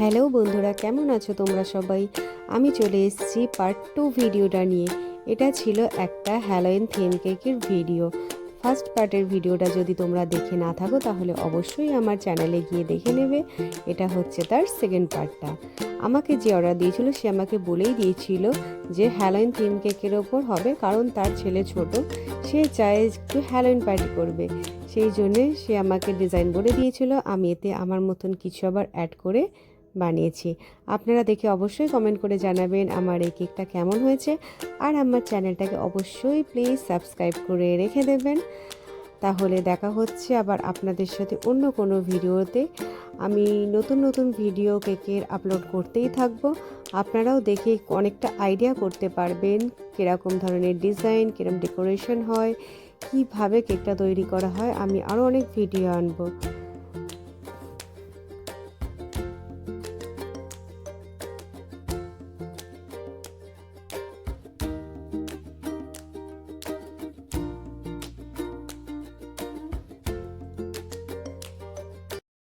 Hello বন্ধুরা, কেমন আছো তোমরা সবাই? আমি চলে এসেছি পার্ট 2 ভিডিওটা নিয়ে। এটা ছিল একটা হ্যালোইন থিম কেকের ভিডিও। ফার্স্ট পার্টের ভিডিওটা যদি তোমরা দেখে না থাকো তাহলে অবশ্যই আমার চ্যানেলে গিয়ে দেখে নেবে। এটা হচ্ছে তার সেকেন্ড পার্টটা। আমাকে যে অর্ডার দিয়েছিল সে আমাকে বলেই দিয়েছিল যে হ্যালোইন থিম কেকের ওপর হবে, কারণ তার ছেলে ছোট, সে চায় একটু হ্যালোইন পার্টি করবে। সেই জন্যে সে আমাকে ডিজাইন বলে দিয়েছিল, আমি এতে আমার মতন কিছু আবার অ্যাড করে বানিয়েছি। আপনারা দেখে অবশ্যই কমেন্ট করে জানাবেন আমার এই কেকটা কেমন হয়েছে, আর আমার চ্যানেলটাকে অবশ্যই প্লিজ সাবস্ক্রাইব করে রেখে দেবেন। তাহলে দেখা হচ্ছে আবার আপনাদের সাথে অন্য কোনো ভিডিওতে। আমি নতুন নতুন ভিডিও কেকের আপলোড করতেই থাকবো। আপনারাও দেখে অনেকটা আইডিয়া করতে পারবেন কীরকম ধরনের ডিজাইন, কীরকম ডেকোরেশন হয়, কীভাবে কেকটা তৈরি করা হয়। আমি আরও অনেক ভিডিও আনবো।